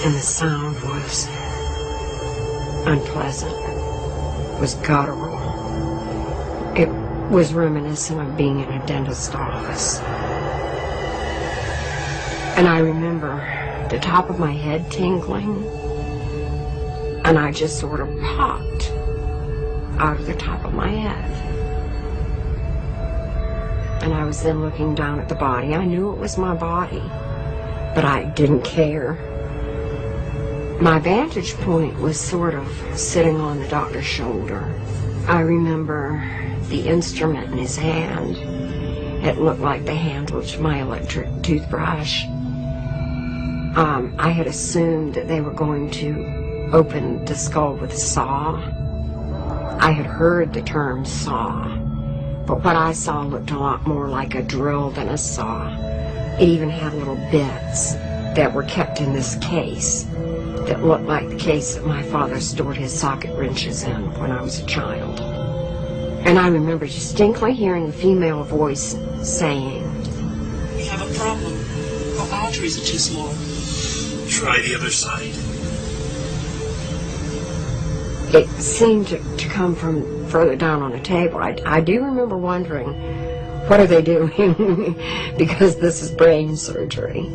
and the sound was unpleasant. It was guttural. It was reminiscent of being in a dentist's office. And I remember the top of my head tingling, and I just sort of popped out of the top of my head. And I was then looking down at the body. I knew it was my body, but I didn't care. My vantage point was sort of sitting on the doctor's shoulder. I remember the instrument in his hand. It looked like the handle to my electric toothbrush. I had assumed that they were going to open the skull with a saw. I had heard the term saw, but what I saw looked a lot more like a drill than a saw. It even had little bits that were kept in this case that looked like the case that my father stored his socket wrenches in when I was a child. And I remember distinctly hearing a female voice saying, "We have a problem. Our arteries are too small. Try the other side." It seemed to come from further down on the table. I do remember wondering, what are they doing? Because this is brain surgery.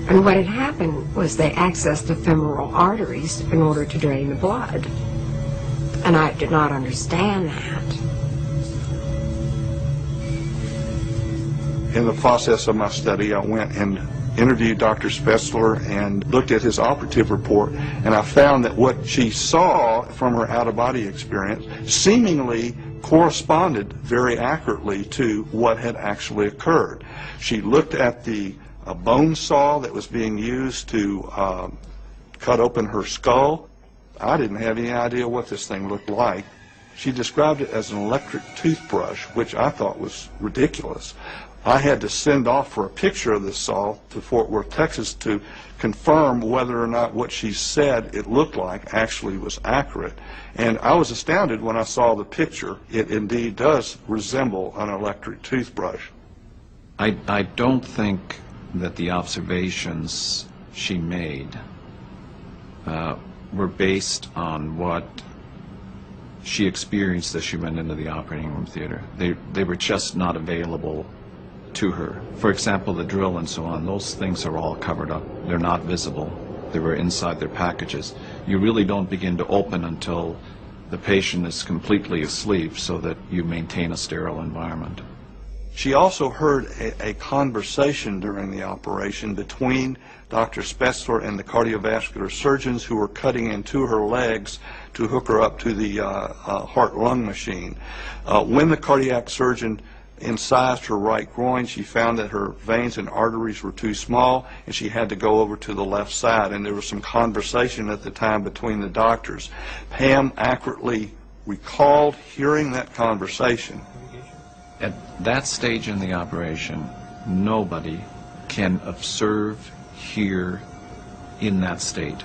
And what had happened was they accessed the femoral arteries in order to drain the blood. And I did not understand that. In the process of my study, I went and interviewed Dr. Spetzler and looked at his operative report, and I found that what she saw from her out-of-body experience seemingly corresponded very accurately to what had actually occurred. She looked at the bone saw that was being used to cut open her skull. I didn't have any idea what this thing looked like. She described it as an electric toothbrush, which I thought was ridiculous. I had to send off for a picture of this saw to Fort Worth, Texas, to confirm whether or not what she said it looked like actually was accurate. And I was astounded when I saw the picture. It indeed does resemble an electric toothbrush. I don't think that the observations she made were based on what she experienced as she went into the operating room theater. They were just not available to her. For example, the drill and so on, those things are all covered up. They're not visible. They were inside their packages. You really don't begin to open until the patient is completely asleep so that you maintain a sterile environment. She also heard a conversation during the operation between Dr. Spetzler and the cardiovascular surgeons who were cutting into her legs to hook her up to the heart-lung machine. When the cardiac surgeon incised her right groin, she found that her veins and arteries were too small, and she had to go over to the left side. And there was some conversation at the time between the doctors. Pam accurately recalled hearing that conversation. At that stage in the operation, nobody can observe, hear in that state.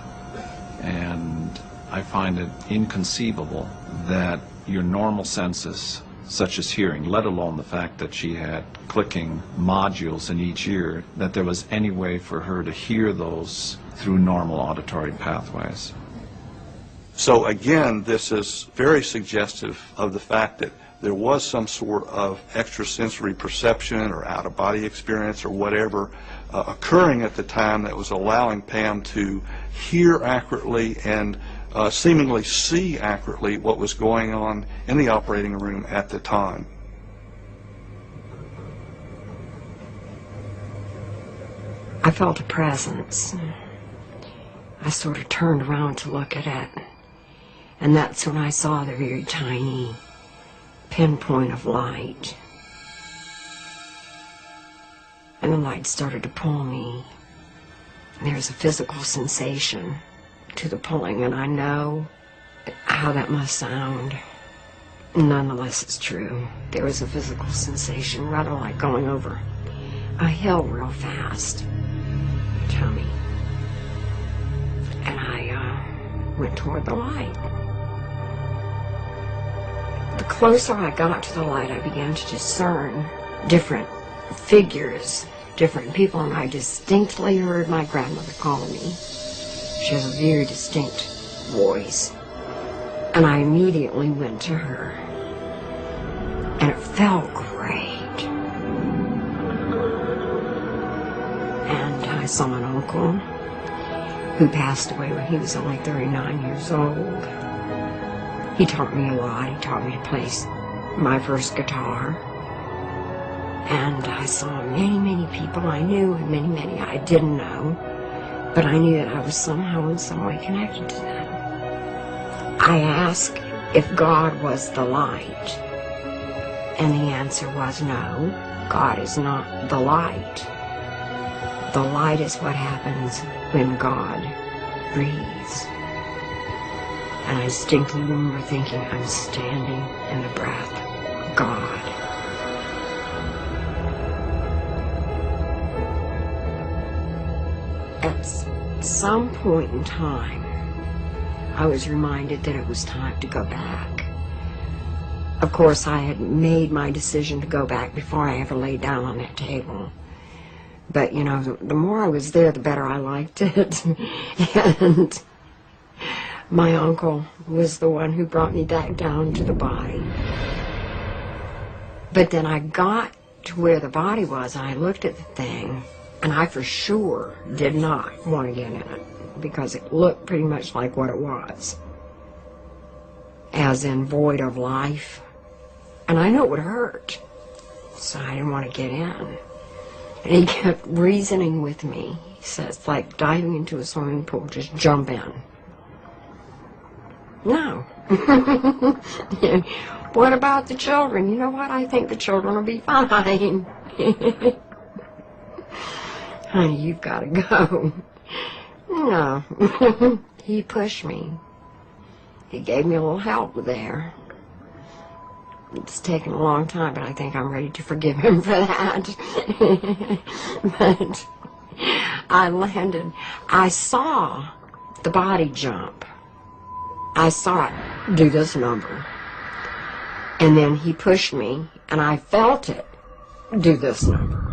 And I find it inconceivable that your normal senses, such as hearing, let alone the fact that she had clicking modules in each ear, that there was any way for her to hear those through normal auditory pathways. So again, this is very suggestive of the fact that there was some sort of extrasensory perception or out-of-body experience or whatever occurring at the time that was allowing Pam to hear accurately and seemingly see accurately what was going on in the operating room at the time. I felt a presence. I sort of turned around to look at it, and that's when I saw the very tiny pinpoint of light. And the light started to pull me. And there was a physical sensation to the pulling, and I know how that must sound. Nonetheless, it's true. There was a physical sensation, rather like going over a hill real fast. Tummy. And I went toward the light. The closer I got to the light, I began to discern different figures, different people, and I distinctly heard my grandmother calling me. She has a very distinct voice. And I immediately went to her. And it felt great. And I saw an uncle who passed away when he was only 39 years old. He taught me a lot. He taught me to play my first guitar. And I saw many, many people I knew and many, many I didn't know. But I knew that I was somehow in some way connected to them. I asked if God was the light. And the answer was no, God is not the light. The light is what happens when God breathes. And I distinctly remember thinking, I'm standing in the breath of God. At some point in time, I was reminded that it was time to go back. Of course, I had made my decision to go back before I ever laid down on that table. But, you know, the more I was there, the better I liked it. And my uncle was the one who brought me back down to the body. But then I got to where the body was, and I looked at the thing, and I for sure did not want to get in it, because it looked pretty much like what it was, as in void of life. And I knew it would hurt, so I didn't want to get in. And he kept reasoning with me. He says, it's like diving into a swimming pool, just jump in. No. What about the children? You know what? I think the children will be fine. Honey, you've got to go. No. He pushed me. He gave me a little help there. It's taken a long time, but I think I'm ready to forgive him for that. But I landed. I saw the body jump. I saw it do this number. And then he pushed me, and I felt it do this number.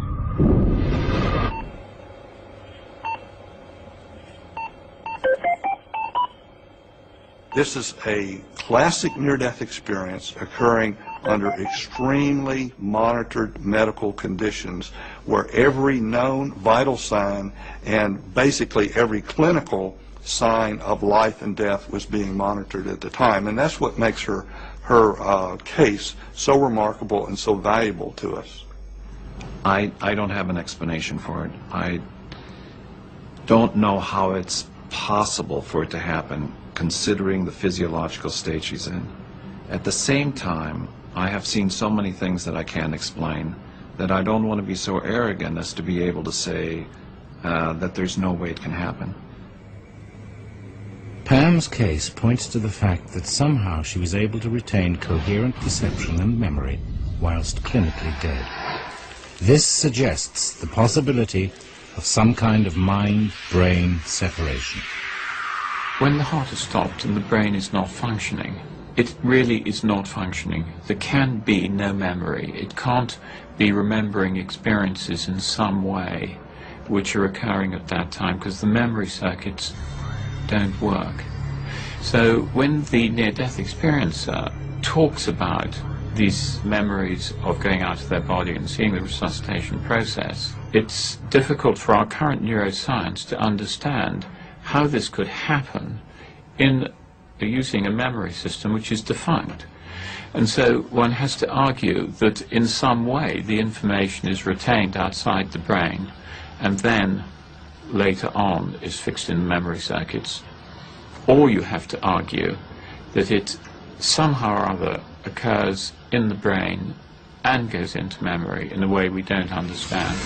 This is a classic near-death experience occurring under extremely monitored medical conditions, where every known vital sign and basically every clinical sign of life and death was being monitored at the time. And that's what makes her case so remarkable and so valuable to us. I don't have an explanation for it. I don't know how it's possible for it to happen, considering the physiological state she's in. At the same time, I have seen so many things that I can't explain that I don't want to be so arrogant as to be able to say that there's no way it can happen. Pam's case points to the fact that somehow she was able to retain coherent perception and memory whilst clinically dead. This suggests the possibility of some kind of mind-brain separation. When the heart is stopped and the brain is not functioning, it really is not functioning. There can be no memory. It can't be remembering experiences in some way which are occurring at that time, because the memory circuits don't work. So when the near-death experiencer talks about these memories of going out of their body and seeing the resuscitation process, it's difficult for our current neuroscience to understand how this could happen in using a memory system which is defunct. And so one has to argue that in some way the information is retained outside the brain and then later on is fixed in the memory circuits. Or you have to argue that it somehow or other occurs in the brain and goes into memory in a way we don't understand.